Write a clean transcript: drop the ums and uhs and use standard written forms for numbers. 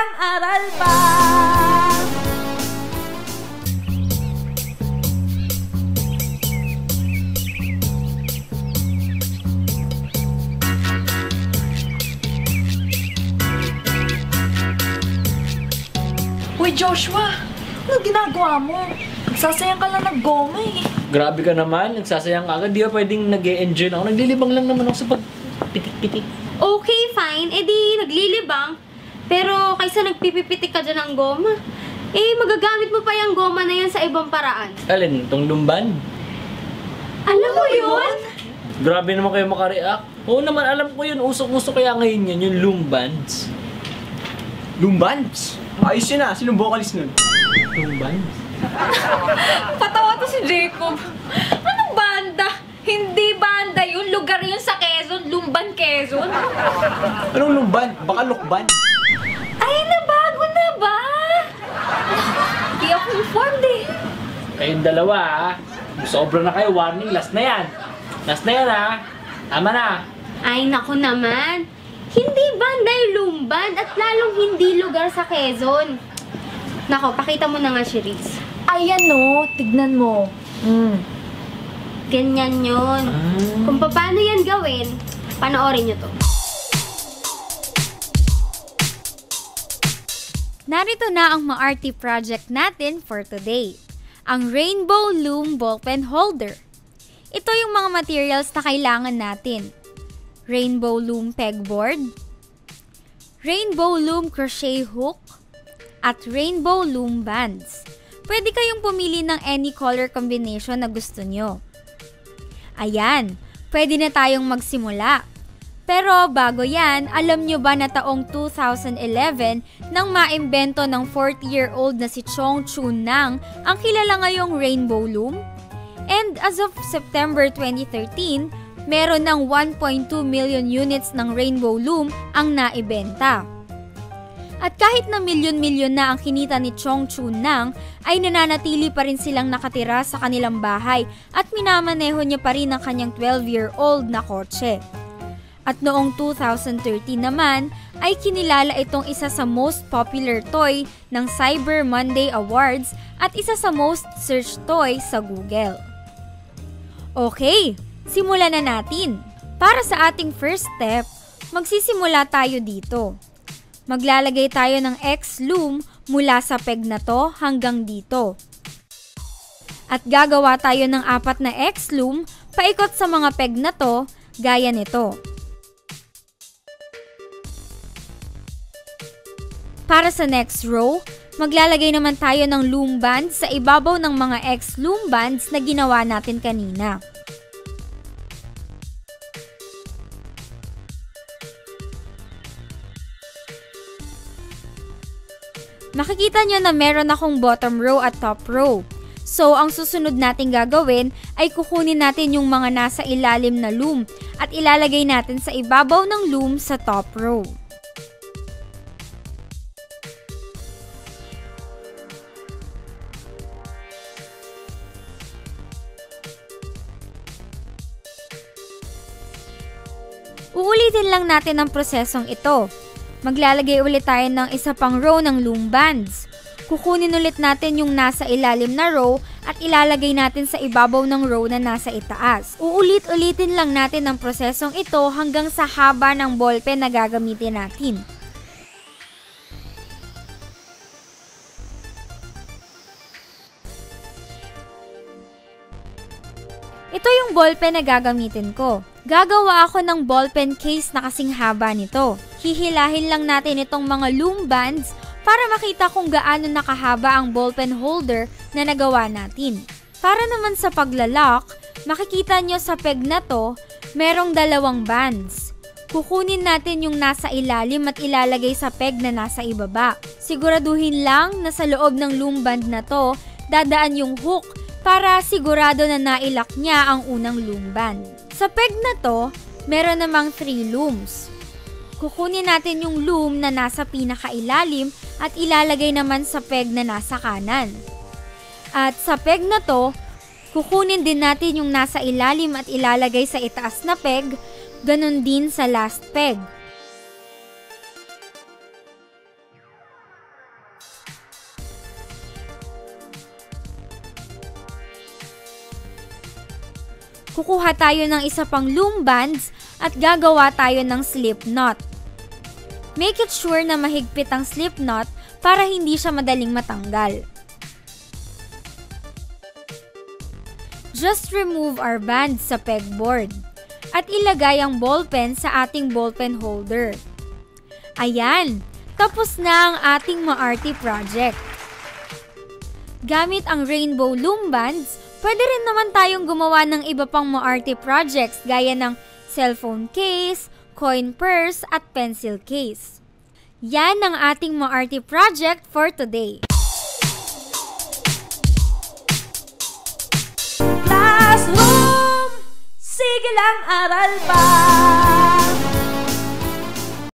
Walang aral pa! Uy, Joshua! Ano ginagawa mo? Nagsasayang ka lang ng goma eh. Grabe ka naman, nagsasayang ka agad. Di ba pwedeng nag-e-enjoy na ako? Naglilibang lang naman ako sa pagpitik-pitik. Okay, fine. Eh di, naglilibang. Pero kaysa nagpipipitik ka dyan ng goma, eh magagamit mo pa yung goma na yan sa ibang paraan. Alin, itong lumban? Alam mo yun? Grabe naman kayo makareact. Oo naman, alam ko yun. Usok-usok kaya ngayon yan, yung lumbans. Lumbans? Ayos yun ah. Sinong vocalist nun? Lumbans? Patawa to si Jacob. Anong banda? Hindi banda yun. Lugar yun sa Quezon. Lumban, Quezon. Anong lumban? Baka lukban? Ay, nabago na ba? Hindi ako informed eh. Kayong dalawa ah. Sobra na kayo. Warning, last na yan. Last na yan ah. Tama na. Ay, naku naman. Hindi banda yung lumban at lalong hindi lugar sa Quezon. Nako, pakita mo na nga, Cherise. Ayan no, tignan mo. Ganyan yun. Kung paano yan gawin, panoorin nyo to. Narito na ang ma-arty project natin for today. Ang Rainbow Loom Ballpen Holder. Ito yung mga materials na kailangan natin. Rainbow Loom Pegboard, Rainbow Loom Crochet Hook, at Rainbow Loom Bands. Pwede kayong pumili ng any color combination na gusto nyo. Ayan, pwede na tayong magsimula. Pero bago yan, alam nyo ba na taong 2011 nang maimbento ng 40-year-old na si Chong Chun Nang ang kilala ngayong Rainbow Loom? And as of September 2013, meron ng 1.2 million units ng Rainbow Loom ang naibenta. At kahit na milyon-milyon na ang kinita ni Chong Chun Nang, ay nananatili pa rin silang nakatira sa kanilang bahay at minamaneho niya pa rin ang kanyang 12-year-old na kotse. At noong 2013 naman, ay kinilala itong isa sa most popular toy ng Cyber Monday Awards at isa sa most searched toy sa Google. Okay, simulan na natin. Para sa ating first step, magsisimula tayo dito. Maglalagay tayo ng X-loom mula sa peg na to hanggang dito. At gagawa tayo ng 4 na X-loom paikot sa mga peg na to, gaya nito. Para sa next row, maglalagay naman tayo ng loom bands sa ibabaw ng mga X-loom bands na ginawa natin kanina. Makikita nyo na meron akong bottom row at top row. So, ang susunod natin gagawin ay kukunin natin yung mga nasa ilalim na loom at ilalagay natin sa ibabaw ng loom sa top row. Uulitin lang natin ang prosesong ito. Maglalagay ulit tayo ng isa pang row ng loom bands. Kukunin ulit natin yung nasa ilalim na row at ilalagay natin sa ibabaw ng row na nasa itaas. Uulit-ulitin lang natin ang prosesong ito hanggang sa haba ng ballpen na gagamitin natin. Ito yung ballpen na gagamitin ko. Gagawa ako ng ballpen case na kasing haba nito. Hihilahin lang natin itong mga loom bands para makita kung gaano nakahaba ang ballpen holder na nagawa natin. Para naman sa paglalak, makikita nyo sa peg na to, merong 2 bands. Kukunin natin yung nasa ilalim at ilalagay sa peg na nasa ibaba. Siguraduhin lang na sa loob ng loom band na to, dadaan yung hook para sigurado na nailak niya ang unang loom band. Sa peg na to, meron namang 3 looms. Kukunin natin yung loom na nasa pinakailalim at ilalagay naman sa peg na nasa kanan. At sa peg na to, kukunin din natin yung nasa ilalim at ilalagay sa itaas na peg, ganun din sa last peg. kukuha tayo ng isa pang loom bands at gagawa tayo ng slip knot. Make it sure na mahigpit ang slip knot para hindi siya madaling matanggal. Just remove our bands sa pegboard at ilagay ang ballpen sa ating ballpen holder. Ayan, tapos na ang ating maarte project. Gamit ang rainbow loom bands, pwede rin naman tayong gumawa ng iba pang maarte projects gaya ng cellphone case, coin purse at pencil case. Yan ang ating maarte project for today. Classroom, sige lang aral pa.